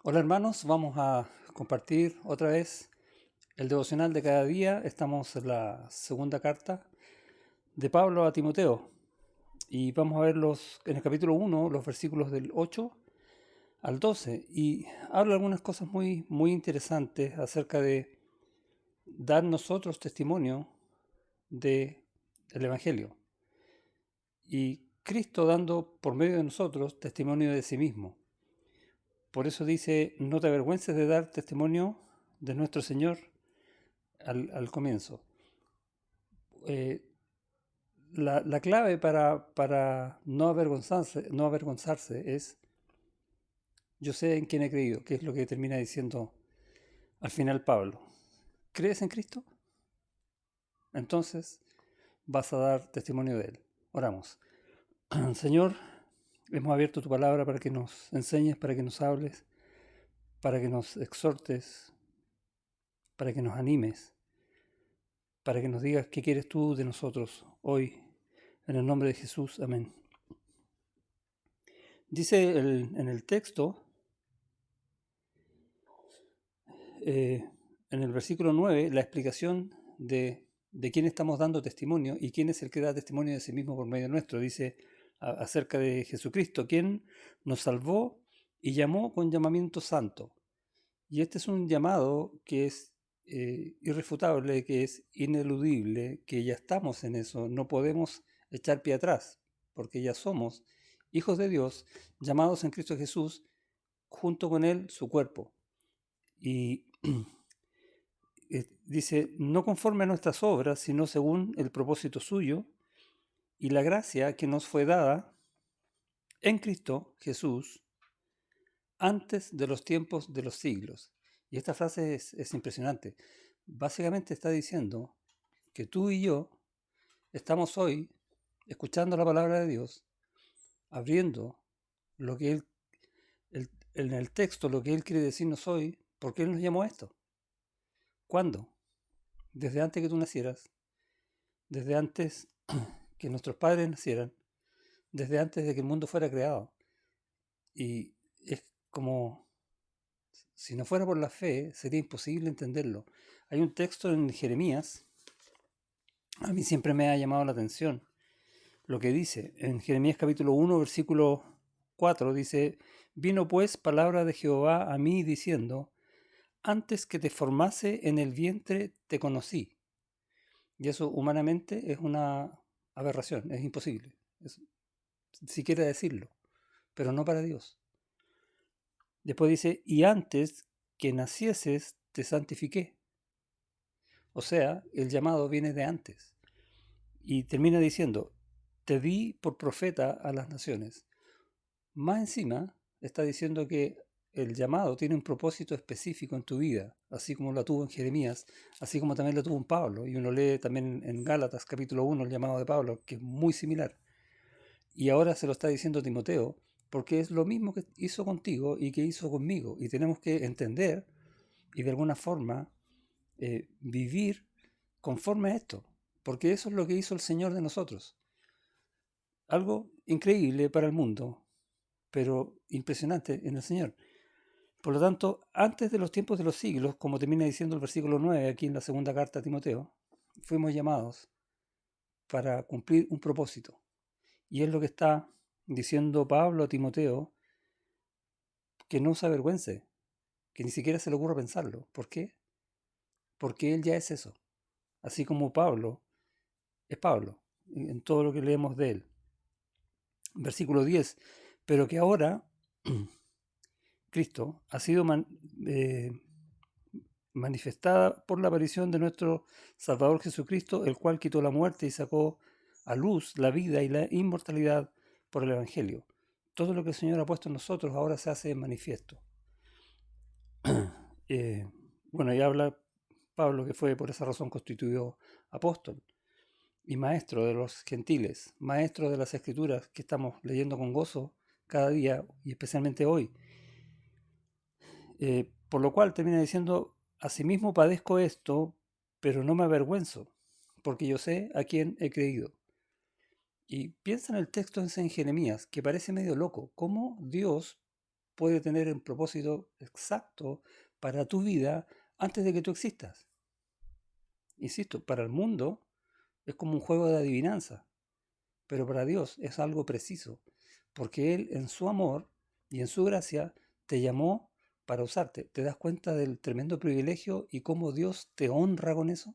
Hola hermanos, vamos a compartir otra vez el devocional de cada día. Estamos en la segunda carta de Pablo a Timoteo y vamos a ver en el capítulo 1 los versículos del 8 al 12 y habla algunas cosas muy interesantes acerca de dar nosotros testimonio del Evangelio y Cristo dando por medio de nosotros testimonio de sí mismo. Por eso dice, no te avergüences de dar testimonio de nuestro Señor al comienzo. Eh, la clave para no avergonzarse es, yo sé en quién he creído, que es lo que termina diciendo al final Pablo. ¿Crees en Cristo? Entonces vas a dar testimonio de Él. Oramos. Señor, hemos abierto tu palabra para que nos enseñes, para que nos hables, para que nos exhortes, para que nos animes, para que nos digas qué quieres tú de nosotros hoy. En el nombre de Jesús, amén. Dice en el texto, eh, en el versículo 9, la explicación de quién estamos dando testimonio y quién es el que da testimonio de sí mismo por medio nuestro. Dice acerca de Jesucristo, quien nos salvó y llamó con llamamiento santo. Y este es un llamado que es irrefutable, que es ineludible, que ya estamos en eso, no podemos echar pie atrás, porque ya somos hijos de Dios, llamados en Cristo Jesús, junto con Él, su cuerpo. Y dice, no conforme a nuestras obras, sino según el propósito suyo y la gracia que nos fue dada en Cristo Jesús antes de los tiempos de los siglos. Y esta frase es impresionante. Básicamente está diciendo que tú y yo estamos hoy escuchando la palabra de Dios, abriendo lo que en el texto, lo que Él quiere decirnos hoy, porque Él nos llamó a esto. ¿Cuándo? Desde antes que tú nacieras, desde antes que nuestros padres nacieran, desde antes de que el mundo fuera creado. Y es como, si no fuera por la fe, sería imposible entenderlo. Hay un texto en Jeremías, a mí siempre me ha llamado la atención, lo que dice, en Jeremías capítulo 1, versículo 4, dice, vino pues palabra de Jehová a mí diciendo, antes que te formase en el vientre te conocí. Y eso humanamente es una aberración, es imposible, si quiere decirlo, pero no para Dios. Después dice, y antes que nacieses te santifiqué. O sea, el llamado viene de antes. Y termina diciendo, te di por profeta a las naciones. Más encima está diciendo que el llamado tiene un propósito específico en tu vida, así como lo tuvo en Jeremías, así como también lo tuvo en Pablo. Y uno lee también en Gálatas capítulo 1 el llamado de Pablo, que es muy similar. Y ahora se lo está diciendo a Timoteo, porque es lo mismo que hizo contigo y que hizo conmigo. Y tenemos que entender y de alguna forma vivir conforme a esto, porque eso es lo que hizo el Señor de nosotros. Algo increíble para el mundo, pero impresionante en el Señor. Por lo tanto, antes de los tiempos de los siglos, como termina diciendo el versículo 9 aquí en la segunda carta a Timoteo, fuimos llamados para cumplir un propósito. Y es lo que está diciendo Pablo a Timoteo, que no se avergüence, que ni siquiera se le ocurra pensarlo. ¿Por qué? Porque él ya es eso. Así como Pablo es Pablo, en todo lo que leemos de él. Versículo 10, pero que ahora Cristo ha sido manifestada por la aparición de nuestro Salvador Jesucristo, el cual quitó la muerte y sacó a luz la vida y la inmortalidad por el Evangelio. Todo lo que el Señor ha puesto en nosotros ahora se hace manifiesto. Eh, bueno, y habla Pablo que fue por esa razón constituido apóstol y maestro de los gentiles, maestro de las escrituras que estamos leyendo con gozo cada día y especialmente hoy. Por lo cual termina diciendo, asimismo padezco esto, pero no me avergüenzo, porque yo sé a quién he creído. Y piensa en el texto en Jeremías, que parece medio loco, cómo Dios puede tener un propósito exacto para tu vida antes de que tú existas. Insisto, para el mundo es como un juego de adivinanza, pero para Dios es algo preciso, porque Él en su amor y en su gracia te llamó para usarte. ¿Te das cuenta del tremendo privilegio y cómo Dios te honra con eso?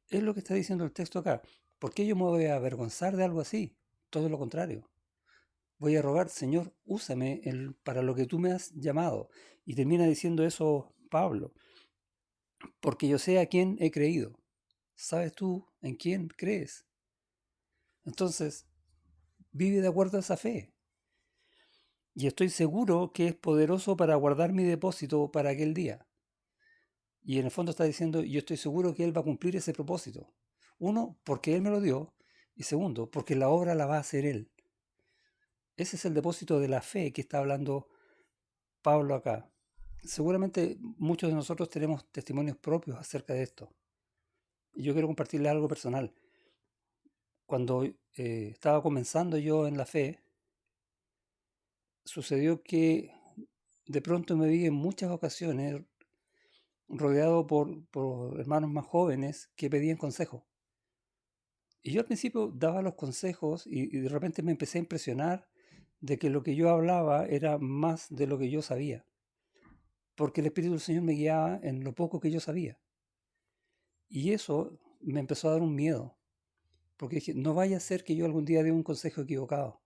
Es lo que está diciendo el texto acá. ¿Por qué yo me voy a avergonzar de algo así? Todo lo contrario. Voy a rogar, Señor, úsame para lo que tú me has llamado. Y termina diciendo eso Pablo, porque yo sé a quién he creído. ¿Sabes tú en quién crees? Entonces, vive de acuerdo a esa fe. Y estoy seguro que es poderoso para guardar mi depósito para aquel día. Y en el fondo está diciendo, yo estoy seguro que Él va a cumplir ese propósito. Uno, porque Él me lo dio. Y segundo, porque la obra la va a hacer Él. Ese es el depósito de la fe que está hablando Pablo acá. Seguramente muchos de nosotros tenemos testimonios propios acerca de esto. Y yo quiero compartirles algo personal. Cuando estaba comenzando yo en la fe, sucedió que de pronto me vi en muchas ocasiones rodeado por hermanos más jóvenes que pedían consejos. Y yo al principio daba los consejos y de repente me empecé a impresionar de que lo que yo hablaba era más de lo que yo sabía, porque el Espíritu del Señor me guiaba en lo poco que yo sabía. Y eso me empezó a dar un miedo, porque dije, no vaya a ser que yo algún día dé un consejo equivocado.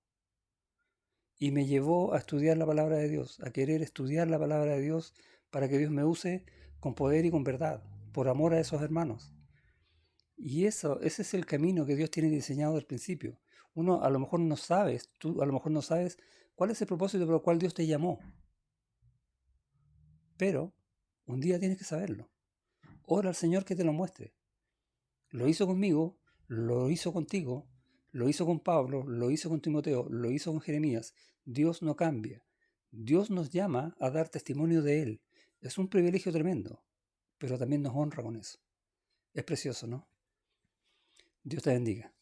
Y me llevó a estudiar la palabra de Dios, a querer estudiar la palabra de Dios para que Dios me use con poder y con verdad, por amor a esos hermanos. Y ese es el camino que Dios tiene diseñado desde el principio. Uno a lo mejor no sabes, tú a lo mejor no sabes cuál es el propósito por el cual Dios te llamó, pero un día tienes que saberlo. Ora al Señor que te lo muestre. Lo hizo conmigo, lo hizo contigo, lo hizo con Pablo, lo hizo con Timoteo, lo hizo con Jeremías. Dios no cambia. Dios nos llama a dar testimonio de Él. Es un privilegio tremendo, pero también nos honra con eso. Es precioso, ¿no? Dios te bendiga.